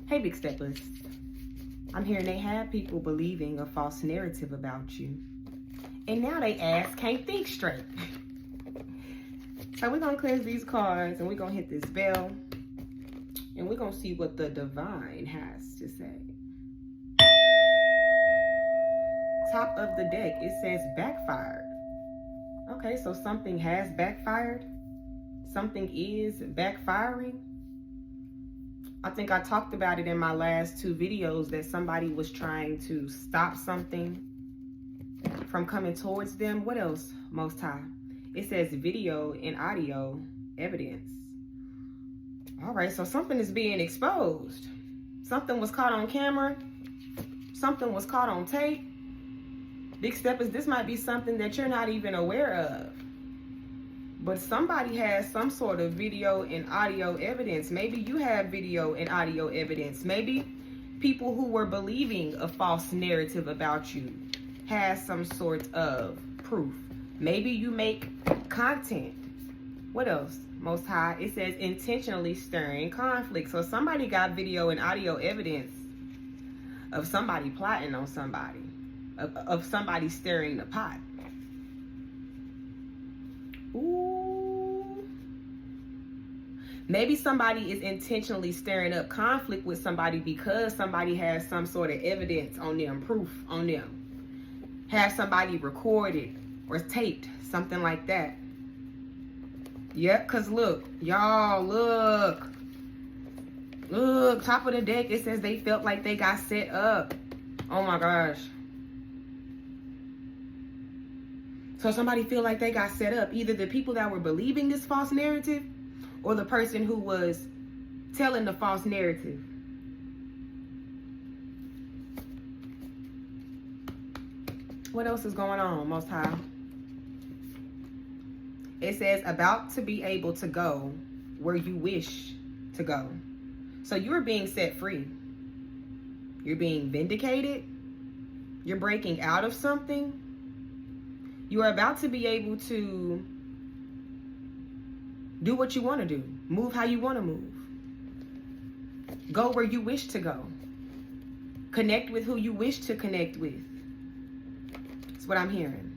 Hey, Big Steppers. I'm hearing they have people believing a false narrative about you. And now they ass can't think straight. So we're going to cleanse these cards and we're going to hit this bell. And we're going to see what the divine has to say. Top of the deck, it says backfired. Okay, so something has backfired. Something is backfiring. I think I talked about it in my last 2 videos that somebody was trying to stop something from coming towards them. What else, Most High? It says video and audio evidence. All right, so something is being exposed. Something was caught on camera. Something was caught on tape. Big Steppers, this might be something that you're not even aware of. But somebody has some sort of video and audio evidence. Maybe you have video and audio evidence. Maybe people who were believing a false narrative about you has some sort of proof. Maybe you make content. What else, Most High? It says intentionally stirring conflict. So somebody got video and audio evidence of somebody plotting on somebody, of somebody stirring the pot. Ooh. Maybe somebody is intentionally stirring up conflict with somebody because somebody has some sort of evidence on them, proof on them. Have somebody recorded or taped, something like that. Yep, because look, y'all, look. Look, top of the deck, it says they felt like they got set up. Oh my gosh. So somebody feel like they got set up. Either the people that were believing this false narrative or the person who was telling the false narrative. What else is going on, Most High? It says about to be able to go where you wish to go. So you're being set free. You're being vindicated. You're breaking out of something. You are about to be able to do what you want to do. Move how you want to move. Go where you wish to go. Connect with who you wish to connect with. That's what I'm hearing.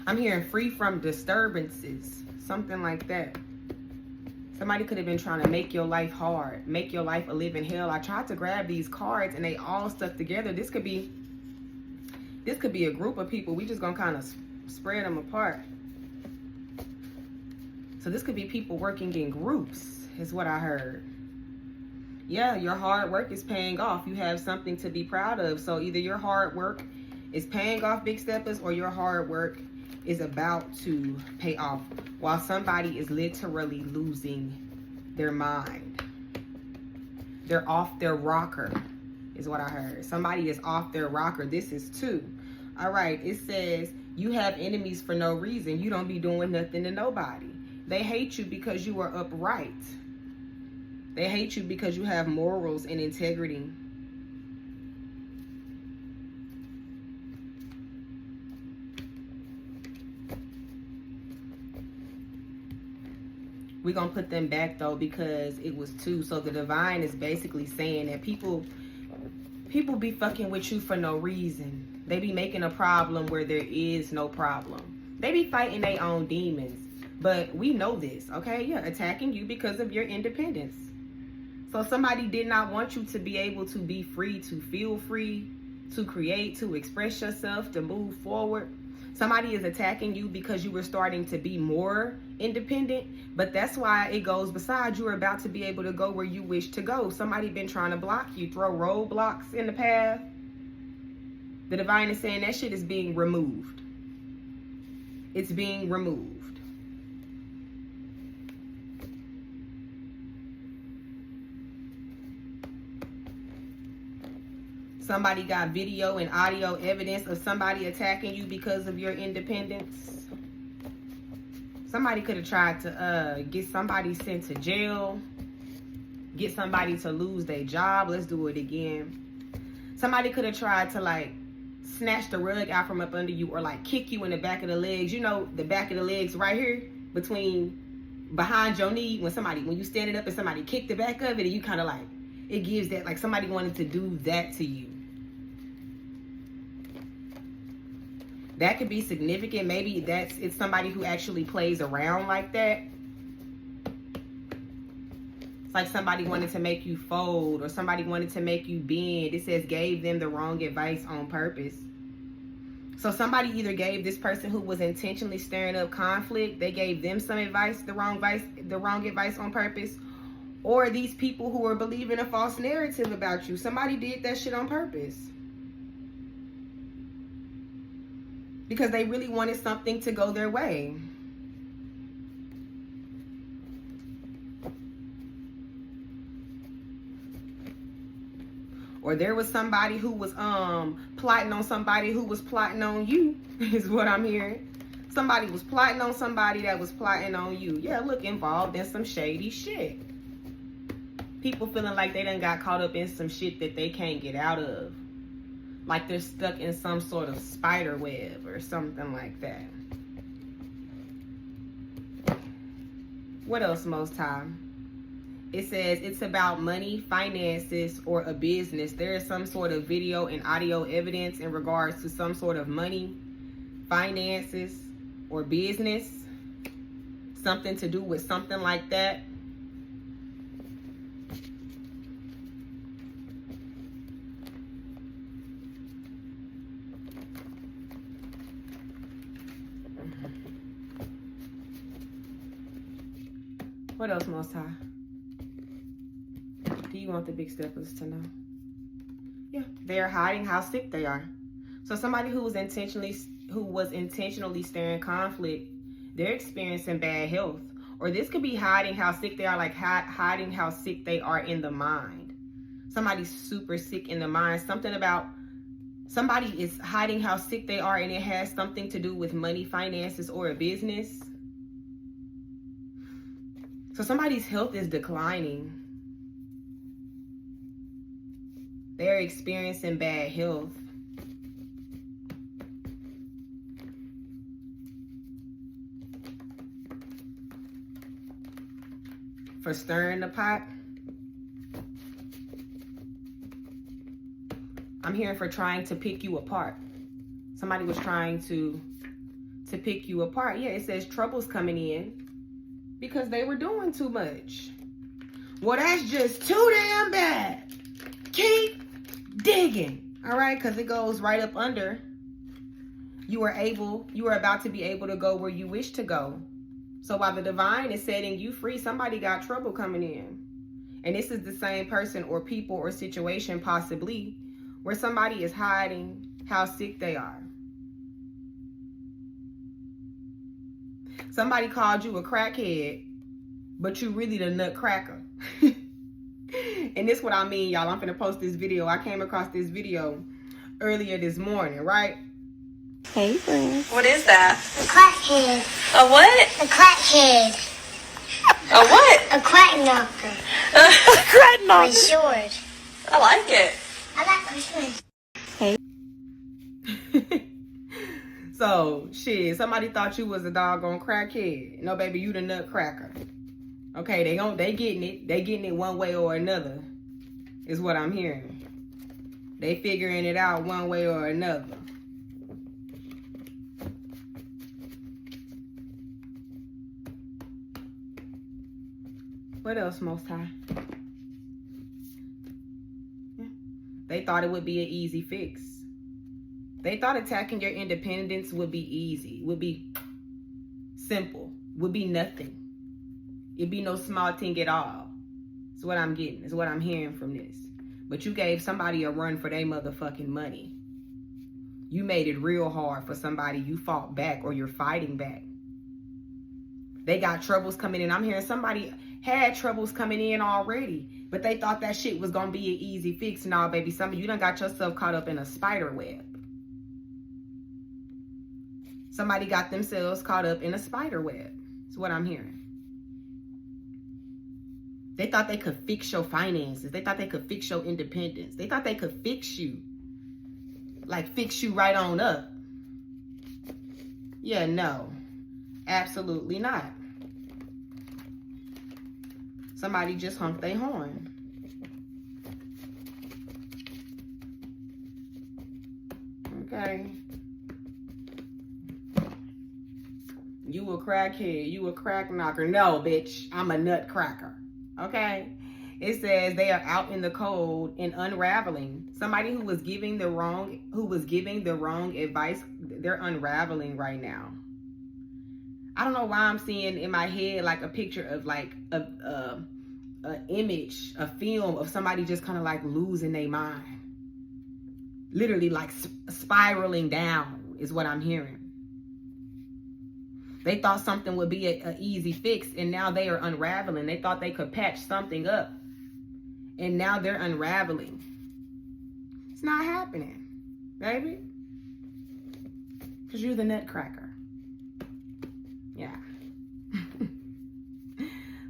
I'm hearing free from disturbances. Something like that. Somebody could have been trying to make your life hard, make your life a living hell. I tried to grab these cards and they all stuck together. This could be a group of people. We just gonna kind of spread them apart. So this could be people working in groups, is what I heard. Yeah, your hard work is paying off. You have something to be proud of. So either your hard work is paying off, Big Steppers, or your hard work is about to pay off while somebody is literally losing their mind. They're off their rocker, is what I heard. Somebody is off their rocker. This is 2. All right, it says you have enemies for no reason. You don't be doing nothing to nobody. They hate you because you are upright. They hate you because you have morals and integrity. We're going to put them back, though, because it was 2. So the divine is basically saying that people be fucking with you for no reason. They be making a problem where there is no problem. They be fighting their own demons. But we know this, okay? Yeah, attacking you because of your independence. So somebody did not want you to be able to be free, to feel free, to create, to express yourself, to move forward. Somebody is attacking you because you were starting to be more independent, but that's why it goes beside you are about to be able to go where you wish to go. Somebody been trying to block you, throw roadblocks in the path. The divine is saying that shit is being removed. It's being removed. Somebody got video and audio evidence of somebody attacking you because of your independence. Somebody could have tried to get somebody sent to jail, get somebody to lose their job. Let's do it again. Somebody could have tried to like snatch the rug out from up under you or like kick you in the back of the legs. You know, the back of the legs right here between behind your knee, when you stand it up and somebody kick the back of it, and you kind of like, it gives that, like somebody wanted to do that to you. That could be significant. Maybe it's somebody who actually plays around like that. It's like somebody wanted to make you fold, or somebody wanted to make you bend. It says gave them the wrong advice on purpose. So somebody either gave this person who was intentionally stirring up conflict, they gave them some advice, the wrong advice on purpose, or these people who are believing a false narrative about you. Somebody did that shit on purpose. Because they really wanted something to go their way. Or there was somebody who was plotting on somebody who was plotting on you, is what I'm hearing. Somebody was plotting on somebody that was plotting on you. Yeah, look, involved in some shady shit. People feeling like they done got caught up in some shit that they can't get out of. Like they're stuck in some sort of spider web or something like that. What else, Most High? It says it's about money, finances, or a business. There is some sort of video and audio evidence in regards to some sort of money, finances, or business. Something to do with something like that. What else, Most High? Do you want the big steppers to know? Yeah, they are hiding how sick they are. So somebody who was intentionally stirring conflict, they're experiencing bad health. Or this could be hiding how sick they are, like hiding how sick they are in the mind. Somebody's super sick in the mind. Something about somebody is hiding how sick they are, and it has something to do with money, finances, or a business. So somebody's health is declining. They're experiencing bad health. For stirring the pot. I'm hearing for trying to pick you apart. Somebody was trying to pick you apart. Yeah, it says trouble's coming in because they were doing too much. Well, that's just too damn bad. Keep digging. All right, because it goes right up under. You are about to be able to go where you wish to go. So while the divine is setting you free, somebody got trouble coming in. And this is the same person or people or situation possibly where somebody is hiding how sick they are. Somebody called you a crackhead, but you really the nutcracker. And this is what I mean, y'all. I'm finna post this video. I came across this video earlier this morning, right? Hey, friends. What is that? A crackhead. A what? A crackhead. A what? A crack knocker. A crack knocker. For short. I like it. I like Christmas. Hey. So, shit, somebody thought you was a doggone crackhead. No, baby, you the nutcracker. Okay, they getting it. They getting it one way or another, is what I'm hearing. They figuring it out one way or another. What else, Most High? Yeah. They thought it would be an easy fix. They thought attacking your independence would be easy, would be simple, would be nothing. It'd be no small thing at all. It's what I'm getting. It's what I'm hearing from this. But you gave somebody a run for their motherfucking money. You made it real hard for somebody. You fought back, or you're fighting back. They got troubles coming in. I'm hearing somebody had troubles coming in already, but they thought that shit was gonna be an easy fix. Nah, baby, you done got yourself caught up in a spider web. Somebody got themselves caught up in a spider web. That's what I'm hearing. They thought they could fix your finances. They thought they could fix your independence. They thought they could fix you. Like, fix you right on up. Yeah, no. Absolutely not. Somebody just honked their horn. Okay. You a crackhead. You a crack knocker. No, bitch. I'm a nutcracker. Okay. It says they are out in the cold and unraveling. Somebody who was giving the wrong advice, they're unraveling right now. I don't know why I'm seeing in my head like a picture of like a image, a film of somebody just kind of like losing their mind. Literally like spiraling down is what I'm hearing. They thought something would be an easy fix, and now they are unraveling. They thought they could patch something up, and now they're unraveling. It's not happening, baby. Because you're the nutcracker. Yeah.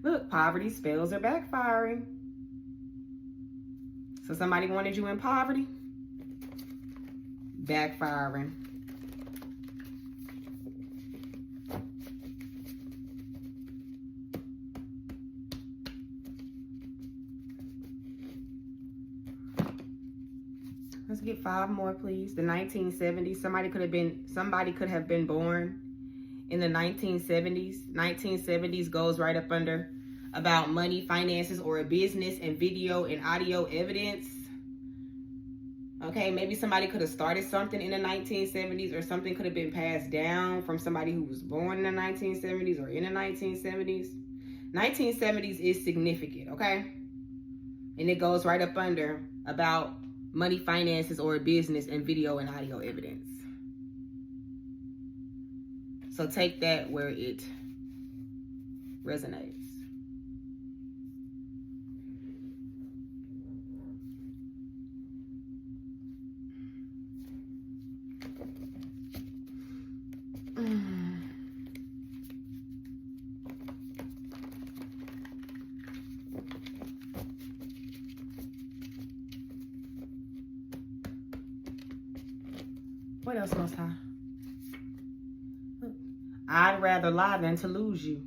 Look, poverty spells are backfiring. So somebody wanted you in poverty? Backfiring. Let's get 5 more, please. The 1970s. Somebody could have been born in the 1970s. 1970s goes right up under about money, finances, or a business, and video and audio evidence. Okay, maybe somebody could have started something in the 1970s, or something could have been passed down from somebody who was born in the 1970s or in the 1970s. 1970s is significant, okay? And it goes right up under about money, finances, or a business, and video and audio evidence. So take that where it resonates. What else, Most High? I'd rather lie than to lose you.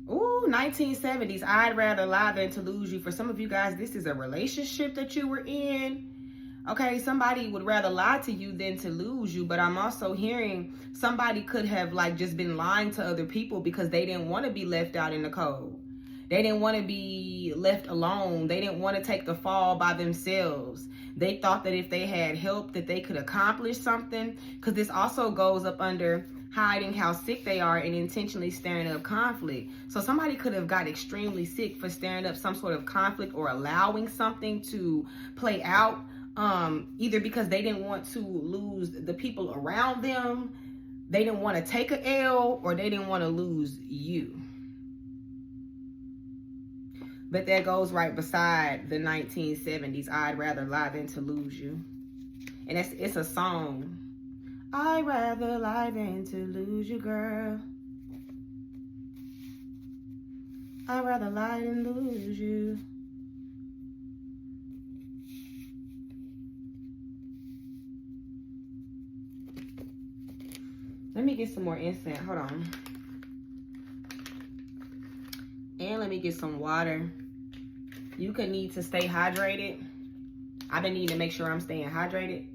Ooh, 1970s. I'd rather lie than to lose you. For some of you guys, this is a relationship that you were in. Okay, somebody would rather lie to you than to lose you. But I'm also hearing somebody could have like just been lying to other people because they didn't want to be left out in the cold. They didn't want to be left alone. They didn't want to take the fall by themselves. They thought that if they had help that they could accomplish something, because this also goes up under hiding how sick they are and intentionally stirring up conflict. So somebody could have got extremely sick for stirring up some sort of conflict or allowing something to play out, either because they didn't want to lose the people around them, they didn't want to take an L, or they didn't want to lose you. But that goes right beside the 1970s. I'd rather lie than to lose you. And it's a song. I'd rather lie than to lose you, girl. I'd rather lie than lose you. Let me get some more incense. Hold on. And let me get some water. You could need to stay hydrated. I've been needing to make sure I'm staying hydrated.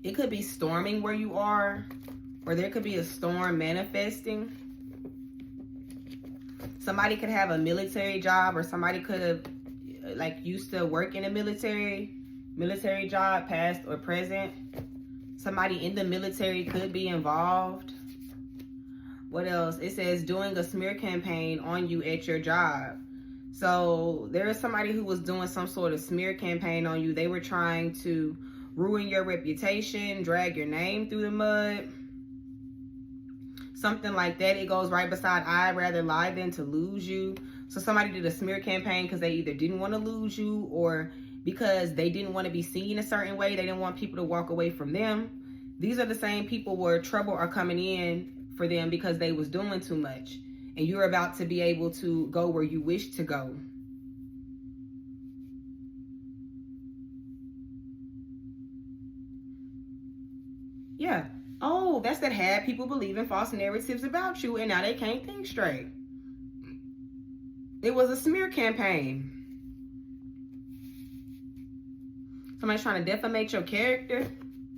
It could be storming where you are, or there could be a storm manifesting. Somebody could have a military job, or somebody could have like used to work in a military job, past or present. Somebody in the military could be involved. What else? It says doing a smear campaign on you at your job. So there is somebody who was doing some sort of smear campaign on you. They were trying to ruin your reputation, drag your name through the mud, something like that. It goes right beside I'd rather lie than to lose you. So somebody did a smear campaign because they either didn't want to lose you, or because they didn't want to be seen a certain way. They didn't want people to walk away from them. These are the same people where trouble are coming in for them because they was doing too much. And you're about to be able to go where you wish to go. Yeah. Oh, that's that had people believing false narratives about you and now they can't think straight. It was a smear campaign. Somebody's trying to defamate your character,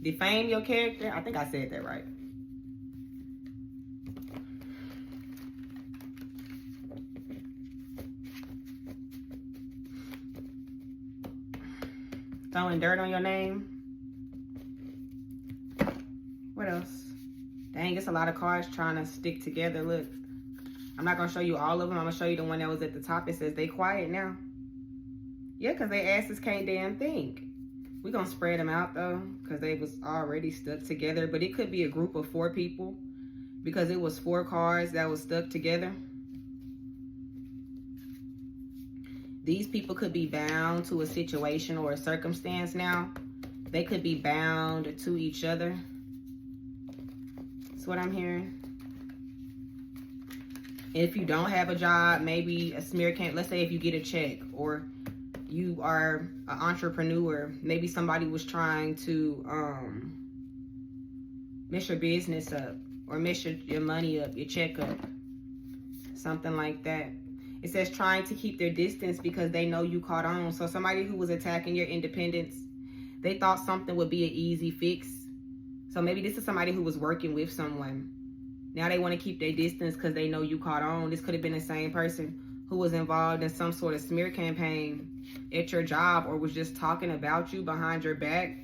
defame your character. I think I said that right. Throwing dirt on your name. What else? Dang, it's a lot of cards trying to stick together. Look, I'm not going to show you all of them. I'm going to show you the one that was at the top. It says they quiet now. Yeah, because they asses can't damn think. We're going to spread them out, though, because they was already stuck together. But it could be a group of 4 people because it was 4 cards that was stuck together. These people could be bound to a situation or a circumstance now. They could be bound to each other. That's what I'm hearing. If you don't have a job, maybe a smear campaign. Let's say if you get a check or you are an entrepreneur, maybe somebody was trying to mess your business up or mess your money up, your check up, something like that. It says trying to keep their distance because they know you caught on. So somebody who was attacking your independence, they thought something would be an easy fix. So maybe this is somebody who was working with someone. Now they want to keep their distance because they know you caught on. This could have been the same person who was involved in some sort of smear campaign at your job or was just talking about you behind your back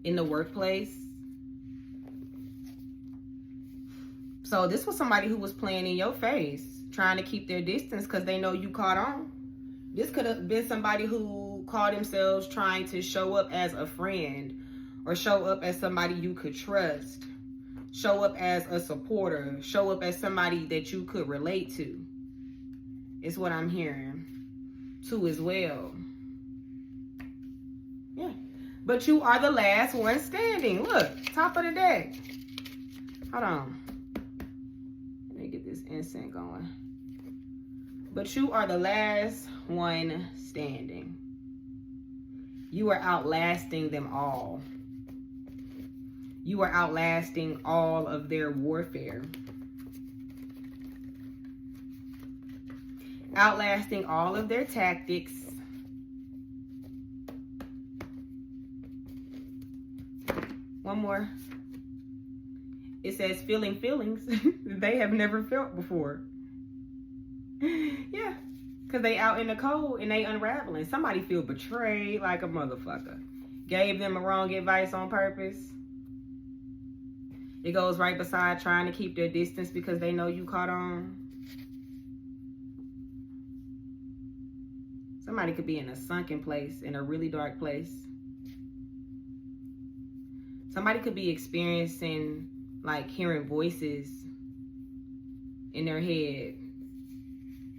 in the workplace. So this was somebody who was playing in your face, trying to keep their distance because they know you caught on. This could have been somebody who called themselves trying to show up as a friend or show up as somebody you could trust, show up as a supporter, show up as somebody that you could relate to. It's what I'm hearing too as well. Yeah. But you are the last one standing. Look, top of the deck. Hold on. Let me get this incense going. But you are the last one standing. You are outlasting them all. You are outlasting all of their warfare. Outlasting all of their tactics. One more. It says feeling feelings they have never felt before. Yeah, because they out in the cold and they unraveling. Somebody feel betrayed like a motherfucker. Gave them a wrong advice on purpose. It goes right beside trying to keep their distance because they know you caught on. Somebody could be in a sunken place, in a really dark place. Somebody could be experiencing like hearing voices in their head.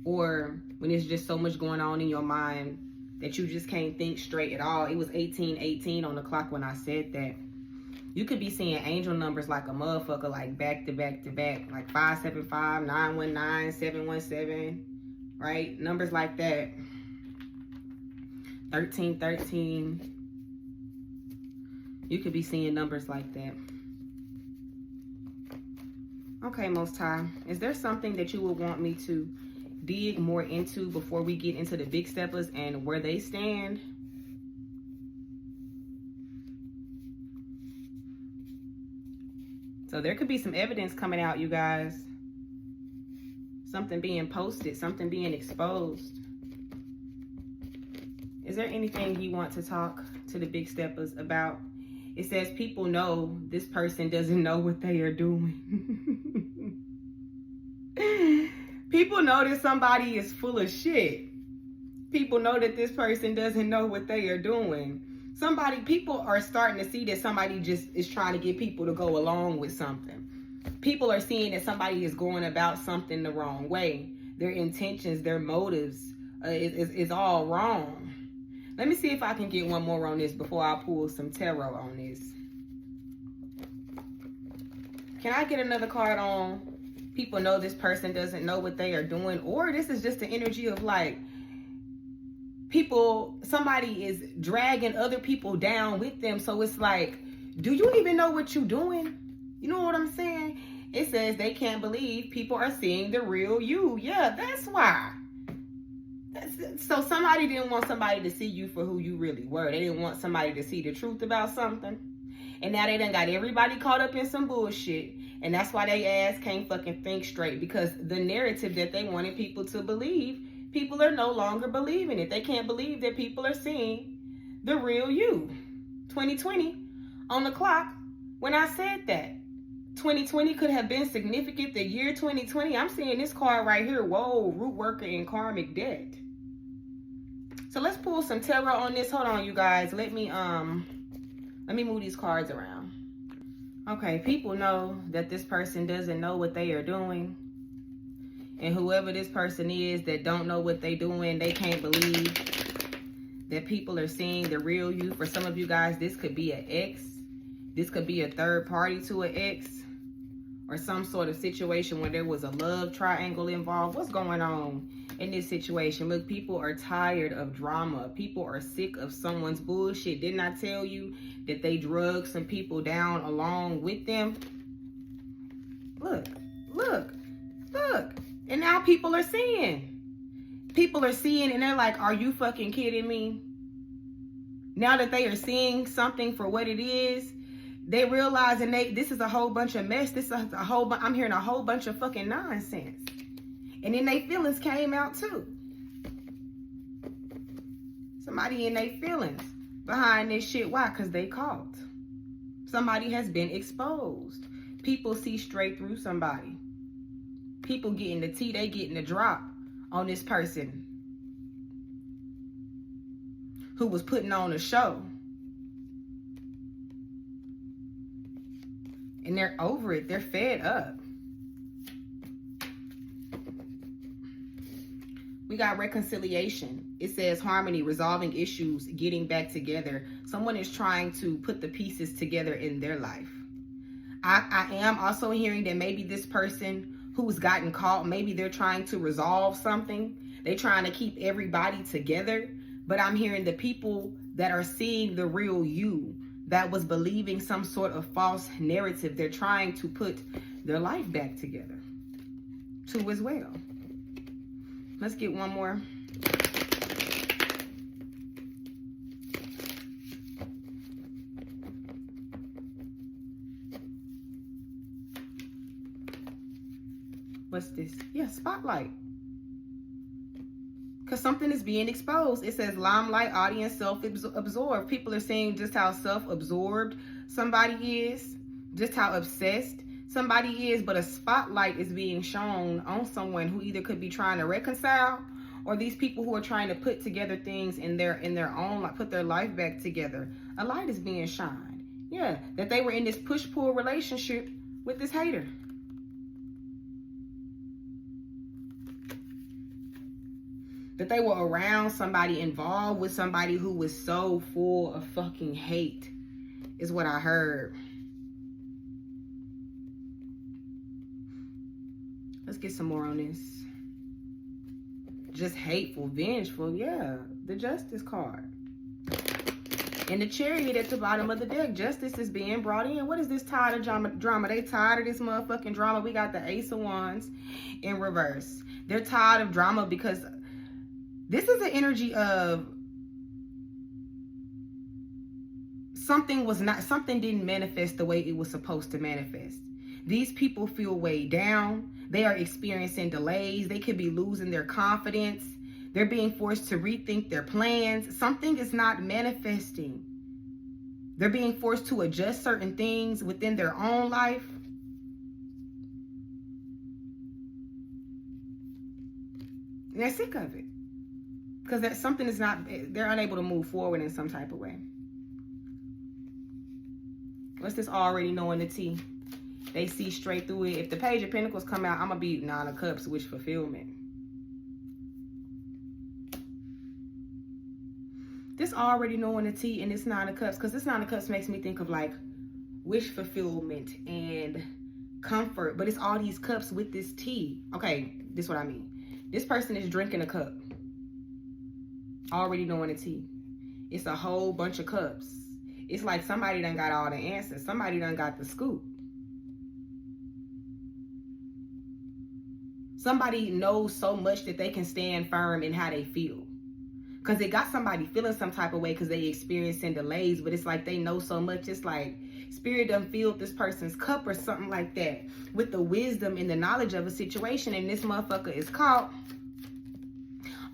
Or when there's just so much going on in your mind that you just can't think straight at all. It was 18:18 on the clock when I said that. You could be seeing angel numbers like a motherfucker, like back to back to back, like 575, 919, 717, right? Numbers like that. 1313. You could be seeing numbers like that. Okay, Most High, is there something that you would want me to dig more into before we get into the big steppers and where they stand? So there could be some evidence coming out, you guys. Something being posted, something being exposed. Is there anything you want to talk to the big steppers about? It says people know this person doesn't know what they are doing. People know that somebody is full of shit. People know that this person doesn't know what they are doing. People are starting to see that somebody just is trying to get people to go along with something. People are seeing that somebody is going about something the wrong way. Their intentions, their motives is all wrong. Let me see if I can get one more on this before I pull some tarot on this. Can I get another card on people know this person doesn't know what they are doing? Or this is just the energy of like, somebody is dragging other people down with them. So it's like Do you even know what you're doing? You know what I'm saying? It says they can't believe people are seeing the real you. Yeah, that's why. So somebody didn't want somebody to see you for who you really were. They didn't want somebody to see the truth about something. And now they done got everybody caught up in some bullshit. And that's why they ass can't fucking think straight. Because the narrative that they wanted people to believe, people are no longer believing it. They can't believe that people are seeing the real you. 2020 on the clock when I said that. 2020 could have been significant. The year 2020, I'm seeing this card right here. Whoa, root worker and karmic debt. So let's pull some tarot on this. Hold on, you guys. Let me move these cards around. Okay, people know that this person doesn't know what they are doing. And whoever this person is that don't know what they doing, they can't believe that people are seeing the real you. For some of you guys, this could be an ex. This could be a third party to an ex. Or some sort of situation where there was a love triangle involved. What's going on in this situation? Look, people are tired of drama. People are sick of someone's bullshit. Didn't I tell you that they drug some people down along with them? Look, look, look. And now people are seeing. People are seeing and they're like, are you fucking kidding me? Now that they are seeing something for what it is, they realize and this is a whole bunch of mess. This is a whole I'm hearing a whole bunch of fucking nonsense. And then their feelings came out too. Somebody in their feelings behind this shit. Why? Because they caught. Somebody has been exposed. People see straight through somebody. People getting the tea, they getting the drop on this person who was putting on a show. And they're over it. They're fed up. We got reconciliation. It says harmony, resolving issues, getting back together. Someone is trying to put the pieces together in their life. I am also hearing that maybe this person who's gotten caught, maybe they're trying to resolve something. They're trying to keep everybody together. But I'm hearing the people that are seeing the real you, that was believing some sort of false narrative, they're trying to put their life back together too as well. Let's get one more. What's this? Yeah, spotlight. Because something is being exposed. It says limelight, audience, self-absorbed. People are seeing just how self-absorbed somebody is, just how obsessed somebody is, but a spotlight is being shown on someone who either could be trying to reconcile, or these people who are trying to put together things in their own, like put their life back together. A light is being shined. Yeah, that they were in this push-pull relationship with this hater. That they were around somebody, involved with somebody who was so full of fucking hate, is what I heard. Let's get some more on this. Just hateful, vengeful, yeah. The Justice card. And the Chariot at the bottom of the deck. Justice is being brought in. What is this tired of drama? They tired of this motherfucking drama. We got the Ace of Wands in reverse. They're tired of drama because this is an energy of something didn't manifest the way it was supposed to manifest. These people feel weighed down. They are experiencing delays. They could be losing their confidence. They're being forced to rethink their plans. Something is not manifesting. They're being forced to adjust certain things within their own life. And they're sick of it. Because that something is not, they're unable to move forward in some type of way. What's this already knowing the tea? They see straight through it. If the Page of Pentacles come out, I'm going to be Nine of Cups, wish fulfillment. This already knowing the tea in this Nine of Cups, because this Nine of Cups makes me think of like wish fulfillment and comfort. But it's all these cups with this tea. Okay, this is what I mean. This person is drinking a cup. Already knowing the tea. It's a whole bunch of cups. It's like somebody done got all the answers. Somebody done got the scoop. Somebody knows so much that they can stand firm in how they feel. Because it got somebody feeling some type of way because they experiencing delays, but it's like they know so much. It's like Spirit done filled this person's cup or something like that with the wisdom and the knowledge of a situation, and this motherfucker is caught.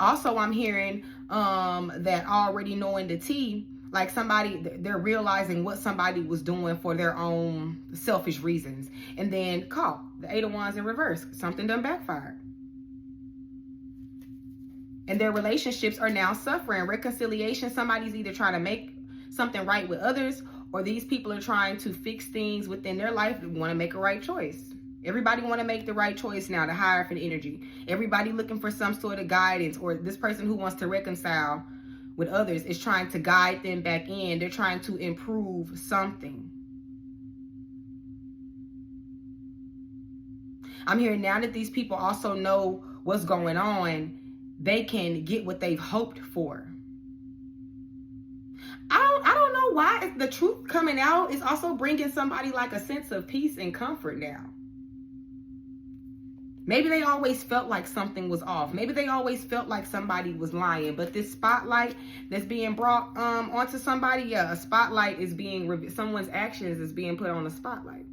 Also, I'm hearing that already knowing the tea, like somebody, they're realizing what somebody was doing for their own selfish reasons, and then caught. The Eight of Wands in reverse. Something done backfired. And their relationships are now suffering. Reconciliation, somebody's either trying to make something right with others, or these people are trying to fix things within their life and want to make a right choice. Everybody want to make the right choice now, the Hierophant energy. Everybody looking for some sort of guidance, or this person who wants to reconcile with others is trying to guide them back in. They're trying to improve something. I'm hearing now that these people also know what's going on, they can get what they've hoped for. I don't know why the truth coming out is also bringing somebody like a sense of peace and comfort now. Maybe they always felt like something was off. Maybe they always felt like somebody was lying. But this spotlight that's being brought onto somebody, yeah, a spotlight is being, someone's actions is being put on the spotlight.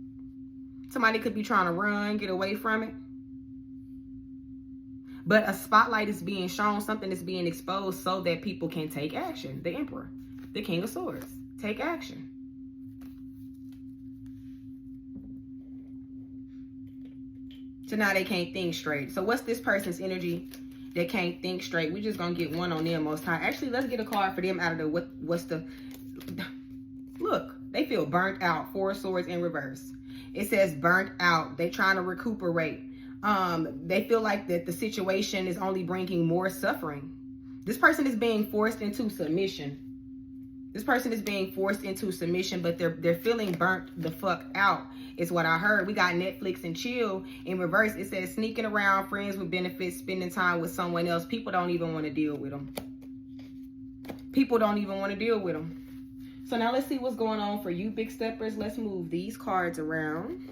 Somebody could be trying to run, get away from it. But a spotlight is being shown, something is being exposed so that people can take action. The Emperor, the King of Swords, take action. So now they can't think straight. So what's this person's energy that can't think straight? We're just going to get one on them most time. Actually, let's get a card for them out of the, what's the, look, they feel burnt out. Four of Swords in reverse. It says burnt out. They trying to recuperate. They feel like that the situation is only bringing more suffering. This person is being forced into submission. This person is being forced into submission, but they're feeling burnt the fuck out, is what I heard. We got Netflix and chill in reverse. It says sneaking around, friends with benefits, spending time with someone else. People don't even want to deal with them. People don't even want to deal with them. So now let's see what's going on for you, big steppers. Let's move these cards around.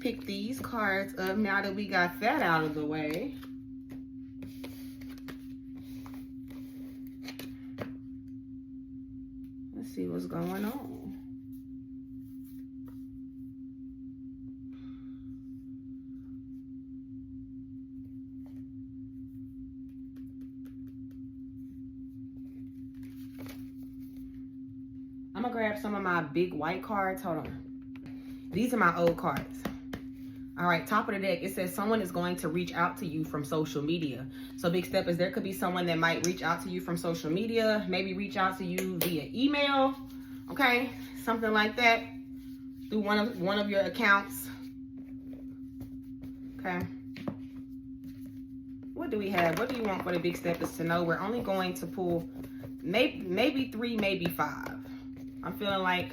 Pick these cards up now that we got that out of the way. Let's see what's going on. I'm gonna grab some of my big white cards. Hold on. These are my old cards. All right, top of the deck, it says someone is going to reach out to you from social media. So big steppers, there could be someone that might reach out to you from social media, maybe reach out to you via email, okay? Something like that, through one of your accounts, okay? What do we have? What do you want for the big steppers to know? We're only going to pull maybe 3, maybe 5. I'm feeling like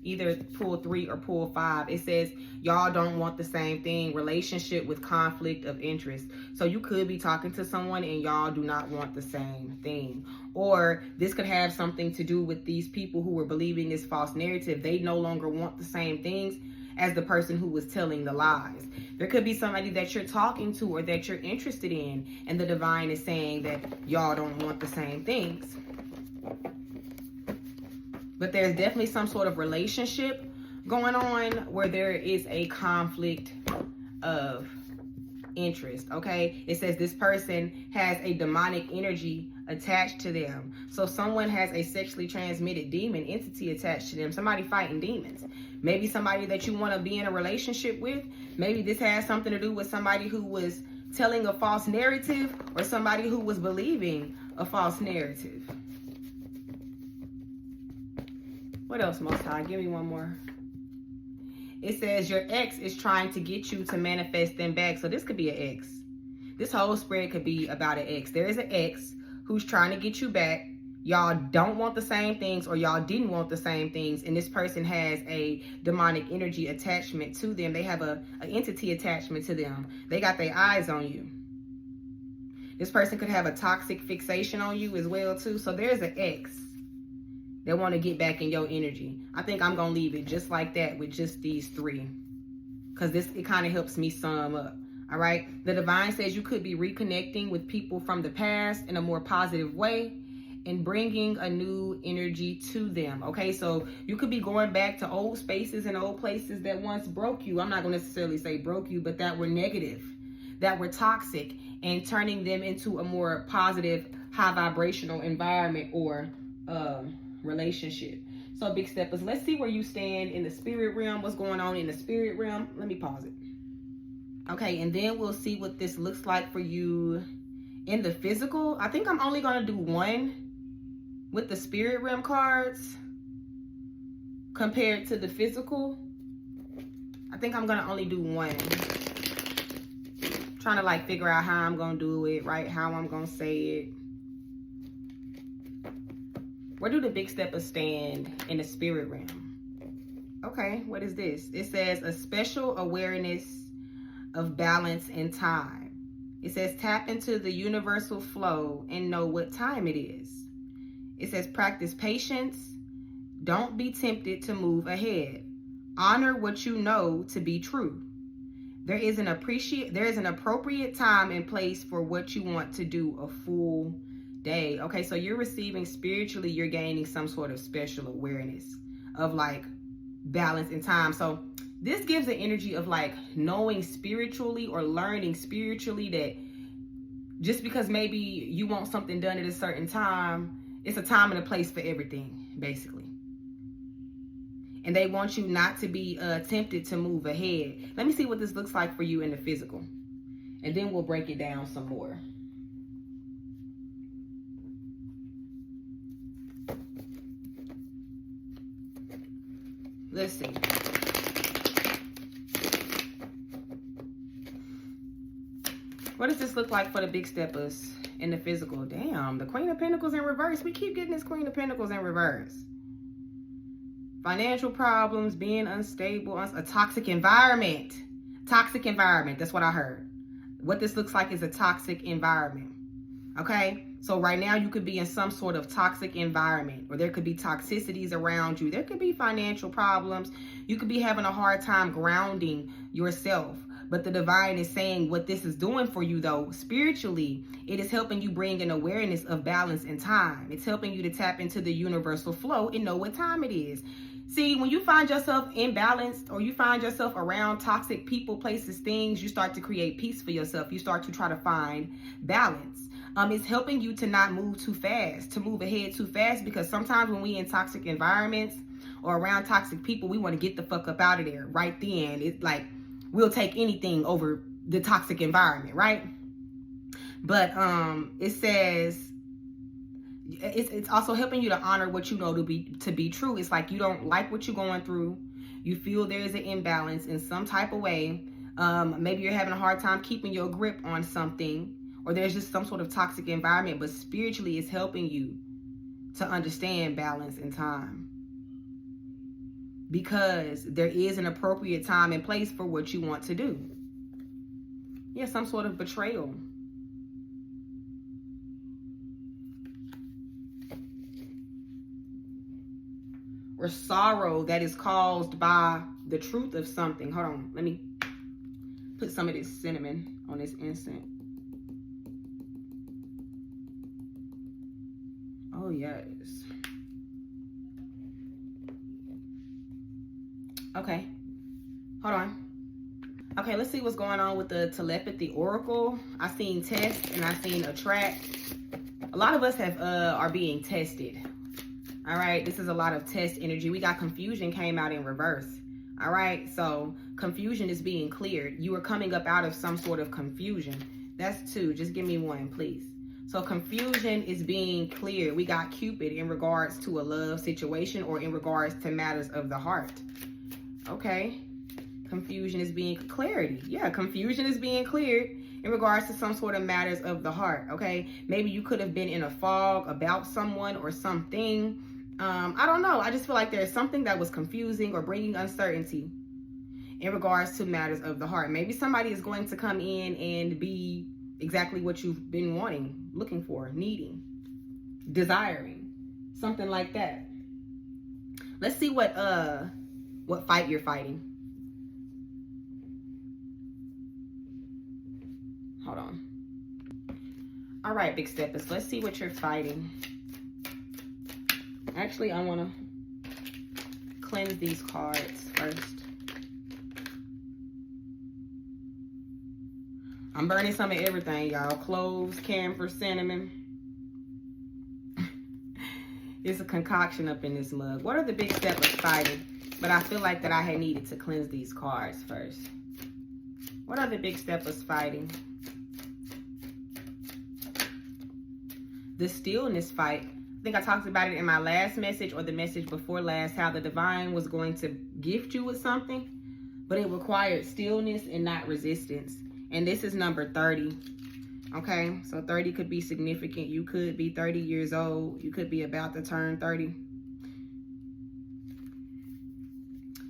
either pull 3 or pull 5. It says y'all don't want the same thing. Relationship with conflict of interest. So you could be talking to someone and y'all do not want the same thing. Or this could have something to do with these people who were believing this false narrative. They no longer want the same things as the person who was telling the lies. There could be somebody that you're talking to or that you're interested in, and the divine is saying that y'all don't want the same things. But there's definitely some sort of relationship going on where there is a conflict of interest, okay? It says this person has a demonic energy attached to them. So someone has a sexually transmitted demon entity attached to them. Somebody fighting demons. Maybe somebody that you want to be in a relationship with. Maybe this has something to do with somebody who was telling a false narrative or somebody who was believing a false narrative. What else, Most High? Give me one more. It says your ex is trying to get you to manifest them back. So this could be an ex. This whole spread could be about an ex. There is an ex who's trying to get you back. Y'all don't want the same things, or y'all didn't want the same things, and this person has a demonic energy attachment to them. They have an entity attachment to them. They got their eyes on you. This person could have a toxic fixation on you as well too. So there's an ex. They want to get back in your energy. I think I'm going to leave it just like that with just these 3. Because it kind of helps me sum up. All right. The divine says you could be reconnecting with people from the past in a more positive way and bringing a new energy to them. Okay. So you could be going back to old spaces and old places that once broke you. I'm not going to necessarily say broke you, but that were negative, that were toxic, and turning them into a more positive, high vibrational environment or relationship. So big steppers, let's see where you stand in the spirit realm. What's going on in the spirit realm? Let me pause it. Okay, and then we'll see what this looks like for you in the physical. I think I'm only going to do 1 with the spirit realm cards compared to the physical. I think I'm going to only do 1. Trying to like figure out how I'm going to do it, right? How I'm going to say it. Where do the big steppers stand in the spirit realm? Okay, what is this? It says a special awareness of balance and time. It says tap into the universal flow and know what time it is. It says practice patience. Don't be tempted to move ahead. Honor what you know to be true. There is an appropriate time and place for what you want to do a full day. Okay, so you're receiving spiritually, you're gaining some sort of special awareness of like balance and time. So this gives the energy of like knowing spiritually or learning spiritually that just because maybe you want something done at a certain time, it's a time and a place for everything, basically. And they want you not to be tempted to move ahead. Let me see what this looks like for you in the physical. And then we'll break it down some more. Let's see. What does this look like for the big steppers in the physical? Damn, the Queen of Pentacles in reverse. We keep getting this Queen of Pentacles in reverse. Financial problems, being unstable, a toxic environment. Toxic environment, that's what I heard. What this looks like is a toxic environment. Okay? So right now you could be in some sort of toxic environment, or there could be toxicities around you. There could be financial problems. You could be having a hard time grounding yourself. But the divine is saying what this is doing for you, though, spiritually, it is helping you bring an awareness of balance and time. It's helping you to tap into the universal flow and know what time it is. See, when you find yourself imbalanced or you find yourself around toxic people, places, things, you start to create peace for yourself. You start to try to find balance. It's helping you to not move too fast, to move ahead too fast, because sometimes when we in toxic environments or around toxic people, we want to get the fuck up out of there right then. It's like we'll take anything over the toxic environment, right? But it says it's also helping you to honor what you know to be true. It's like you don't like what you're going through. You feel there is an imbalance in some type of way. Maybe you're having a hard time keeping your grip on something, or there's just some sort of toxic environment, but spiritually it's helping you to understand balance and time. Because there is an appropriate time and place for what you want to do. Yeah, some sort of betrayal. Or sorrow that is caused by the truth of something. Hold on, let me put some of this cinnamon on this incense. Oh, yes. Okay, hold on. Okay, let's see what's going on with the telepathy oracle. I seen test and I seen attract. A lot of us are being tested. All right, this is a lot of test energy. We got confusion came out in reverse. All right, so confusion is being cleared. You are coming up out of some sort of confusion. That's 2. Just give me 1, please. So confusion is being cleared. We got Cupid in regards to a love situation or in regards to matters of the heart. Okay, confusion is being clarity. Yeah, confusion is being cleared in regards to some sort of matters of the heart. Okay, maybe you could have been in a fog about someone or something. I don't know. I just feel like there's something that was confusing or bringing uncertainty in regards to matters of the heart. Maybe somebody is going to come in and be exactly what you've been wanting, looking for, needing, desiring, something like that. Let's see what fight you're fighting. Hold on. All right, big steppers. Let's see what you're fighting. Actually, I want to cleanse these cards first. I'm burning some of everything, y'all. Cloves, camphor, cinnamon. It's a concoction up in this mug. What are the big steppers fighting? But I feel like that I had needed to cleanse these cards first. What are the big steppers fighting? The stillness fight. I think I talked about it in my last message or the message before last, how the divine was going to gift you with something, but it required stillness and not resistance. And this is number 30. Okay, so 30 could be significant. You could be 30 years old. You could be about to turn 30.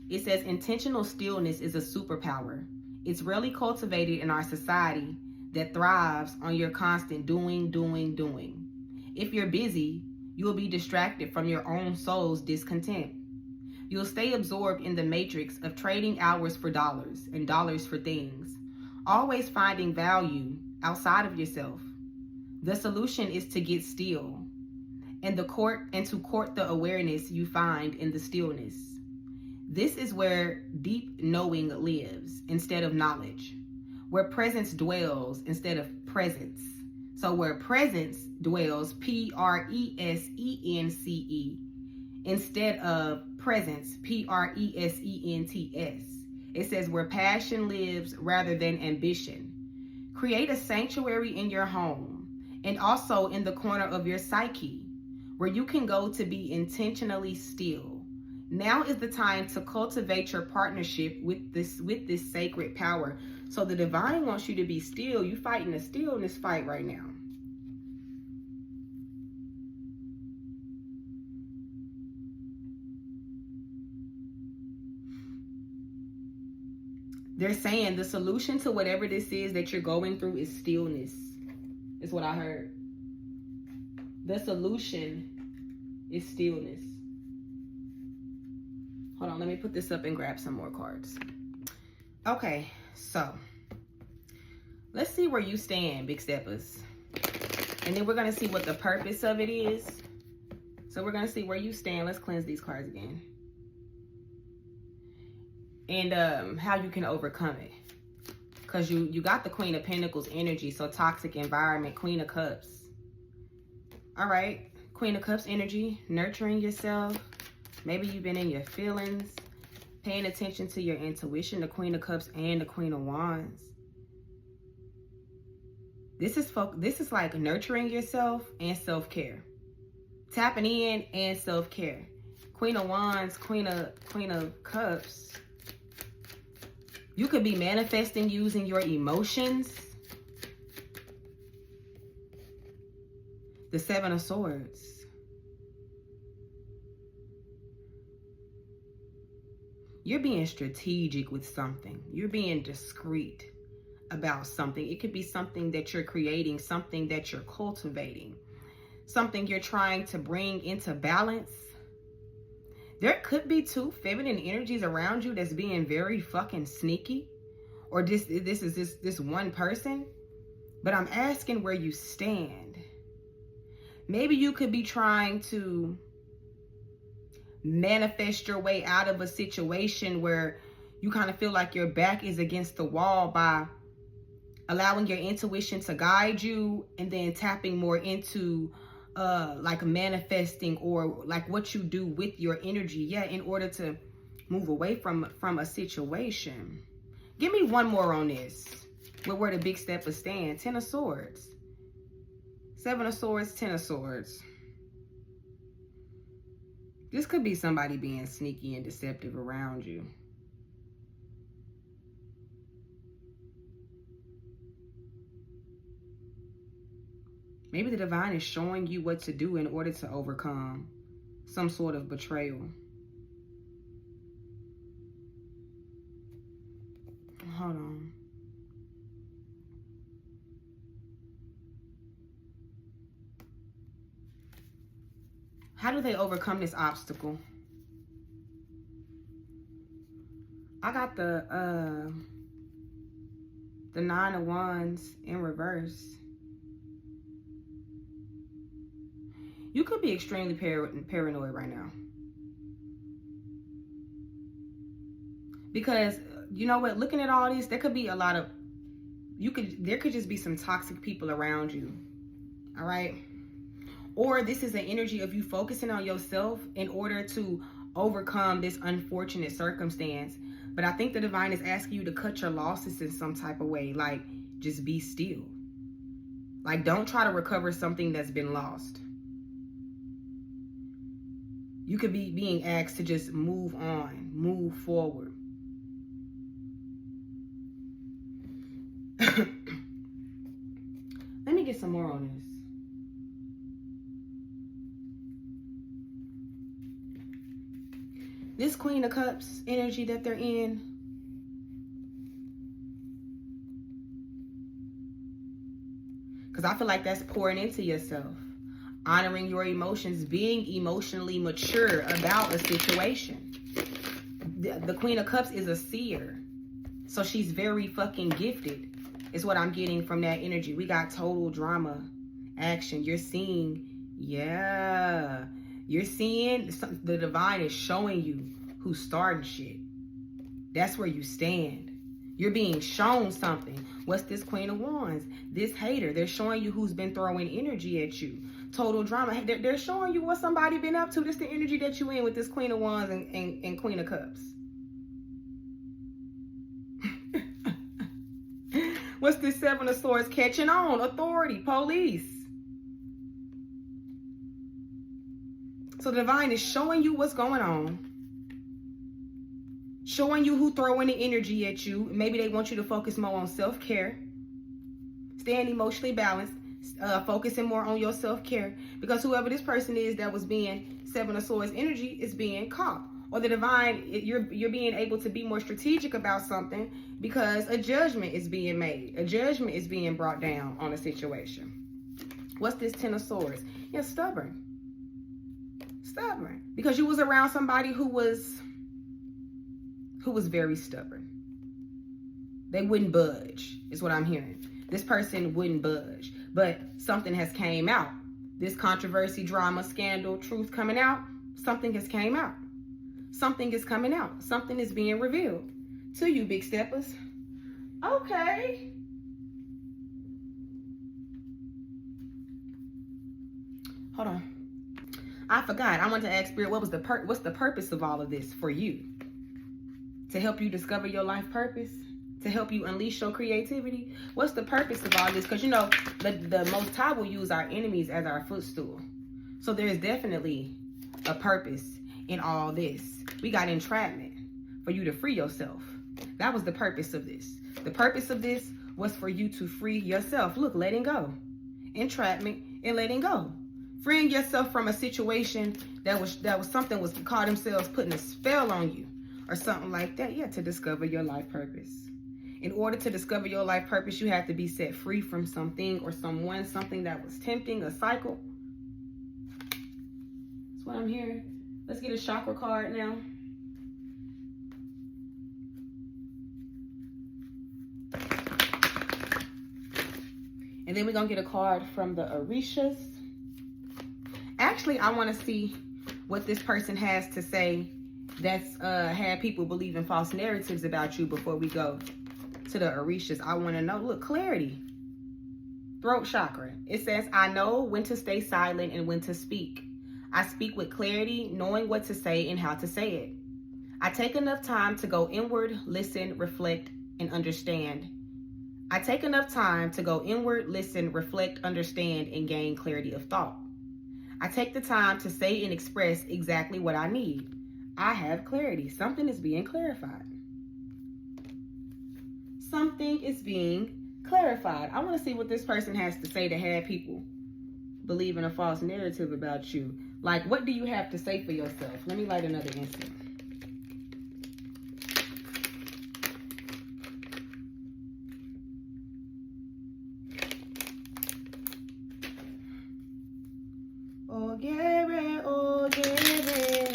It says intentional stillness is a superpower. It's rarely cultivated in our society that thrives on your constant doing, doing, doing. If you're busy, you will be distracted from your own soul's discontent. You'll stay absorbed in the matrix of trading hours for dollars and dollars for things, always finding value outside of yourself. The solution is to get still and to court the awareness you find in the stillness. This is where deep knowing lives instead of knowledge, where presence dwells instead of presence. So where presence dwells, presence, instead of presence, presents. It says where passion lives rather than ambition. Create a sanctuary in your home and also in the corner of your psyche where you can go to be intentionally still. Now is the time to cultivate your partnership with this sacred power. So the divine wants you to be still. You fighting a stillness fight right now. They're saying the solution to whatever this is that you're going through is stillness. Is what I heard. The solution is stillness. Hold on, let me put this up and grab some more cards. Okay, so let's see where you stand, big steppers. And then we're going to see what the purpose of it is. So we're going to see where you stand. Let's cleanse these cards again. And how you can overcome it. Because you got the Queen of Pentacles energy, so toxic environment, Queen of Cups. All right, Queen of Cups energy, nurturing yourself. Maybe you've been in your feelings, paying attention to your intuition, the Queen of Cups and the Queen of Wands. This is like nurturing yourself and self-care. Tapping in and self-care. Queen of Wands, Queen of Cups. You could be manifesting using your emotions. The Seven of Swords. You're being strategic with something. You're being discreet about something. It could be something that you're creating, something that you're cultivating, something you're trying to bring into balance. There could be two feminine energies around you that's being very fucking sneaky. Or this is this one person. But I'm asking where you stand. Maybe you could be trying to manifest your way out of a situation where you kind of feel like your back is against the wall by allowing your intuition to guide you and then tapping more into like manifesting or like what you do with your energy, in order to move away from a situation. Give me one more on this, where the big steppers stand. Ten of Swords, Seven of Swords, Ten of Swords. This could be somebody being sneaky and deceptive around you. Maybe the divine is showing you what to do in order to overcome some sort of betrayal. Hold on. How do they overcome this obstacle? I got the Nine of Wands in reverse. You could be extremely paranoid right now. Because, you know what, looking at all this, there could be a lot of, there could just be some toxic people around you. All right? Or this is an energy of you focusing on yourself in order to overcome this unfortunate circumstance. But I think the divine is asking you to cut your losses in some type of way. Like, just be still. Like, don't try to recover something that's been lost. You could be being asked to just move on, move forward. Let me get some more on this. This Queen of Cups energy that they're in, because I feel like that's pouring into yourself, honoring your emotions, being emotionally mature about a situation. The Queen of Cups is a seer, so she's very fucking gifted, is what I'm getting from that energy. We got total drama, action. You're seeing, yeah. You're seeing the divine is showing you who's starting shit. That's where you stand. You're being shown something. What's this Queen of Wands? This hater. They're showing you who's been throwing energy at you. Total drama. They're showing you what somebody been up to. This the energy that you in with this Queen of Wands and Queen of Cups. What's this Seven of Swords? Catching on. Authority. Police. So the divine is showing you what's going on. Showing you who throwing the energy at you. Maybe they want you to focus more on self-care. Staying emotionally balanced. Focusing more on your self-care. Because whoever this person is that was being Seven of Swords energy is being caught. Or the divine, you're being able to be more strategic about something because a judgment is being made. A judgment is being brought down on a situation. What's this Ten of Swords? You're stubborn. Stubborn. Because you was around somebody who was very stubborn. They wouldn't budge, is what I'm hearing. This person wouldn't budge. But something has came out. This controversy, drama, scandal, truth coming out, something has came out. Something is coming out. Something is being revealed to you, big steppers. Okay. Hold on. I forgot. I wanted to ask Spirit, what's the purpose of all of this for you? To help you discover your life purpose? To help you unleash your creativity? What's the purpose of all this? Because, you know, the Most High will use our enemies as our footstool. So there's definitely a purpose in all this. We got entrapment for you to free yourself. That was the purpose of this. The purpose of this was for you to free yourself. Look, letting go. Entrapment and letting go. Freeing yourself from a situation that was something was called themselves putting a spell on you or something like that. Yeah, to discover your life purpose. In order to discover your life purpose, you have to be set free from something or someone, something that was tempting, a cycle. That's what I'm hearing. Let's get a chakra card now. And then we're going to get a card from the Orishas. Actually, I want to see what this person has to say that's had people believe in false narratives about you before we go to the Orishas. I want to know. Look, clarity. Throat chakra. It says, I know when to stay silent and when to speak. I speak with clarity, knowing what to say and how to say it. I take enough time to go inward, listen, reflect, and understand. I take enough time to go inward, listen, reflect, understand, and gain clarity of thought. I take the time to say and express exactly what I need. I have clarity. Something is being clarified. Something is being clarified. I want to see what this person has to say to have people believe in a false narrative about you. Like, what do you have to say for yourself? Let me light another incense. Oh, Gary, oh, Gary.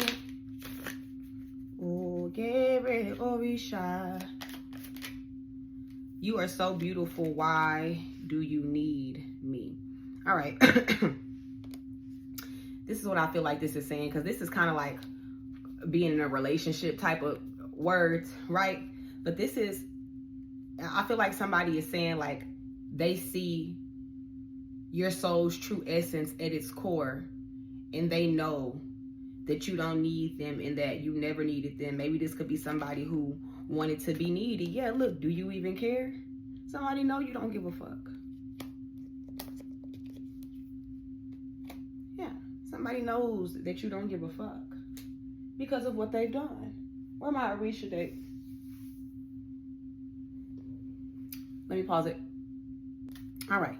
Oh, Gary, Orisha. You are so beautiful. Why do you need me? All right. This is what I feel like this is saying, because this is kind of like being in a relationship type of words, right? But this is, I feel like somebody is saying like they see your soul's true essence at its core, and they know that you don't need them and that you never needed them. Maybe this could be somebody who wanted to be needy. Yeah, look, do you even care? Somebody know you don't give a fuck. Yeah, somebody knows that you don't give a fuck because of what they've done. Where my Orisha deck? Let me pause it. All right.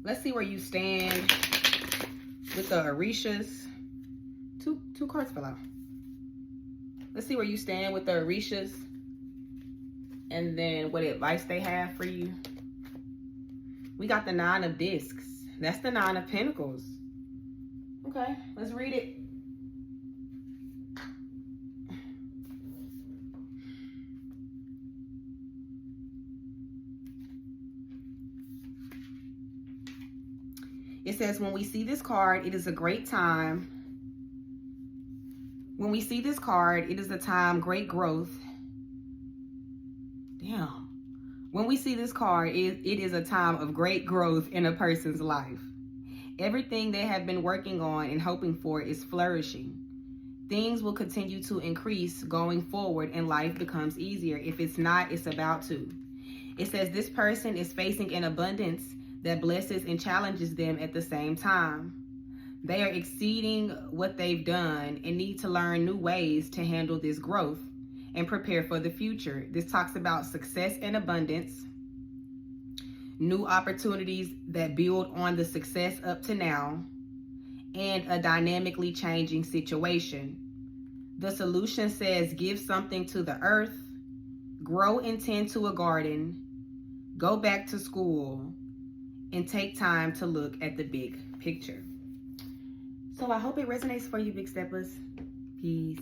Let's see where you stand with the Orishas. Two cards fell out. Let's see where you stand with the Orishas, and then what advice they have for you. We got the Nine of Discs. That's the Nine of Pentacles. Okay, let's read it. It says, when we see this card, it is a great time. When we see this card, it is a time great growth. Damn. When we see this card, it is a time of great growth in a person's life. Everything they have been working on and hoping for is flourishing. Things will continue to increase going forward, and life becomes easier. If it's not, it's about to. It says this person is facing an abundance that blesses and challenges them at the same time. They are exceeding what they've done and need to learn new ways to handle this growth and prepare for the future. This talks about success and abundance, new opportunities that build on the success up to now, and a dynamically changing situation. The solution says give something to the earth, grow and tend to a garden, go back to school, and take time to look at the big picture. So I hope it resonates for you, Big Steppers. Peace.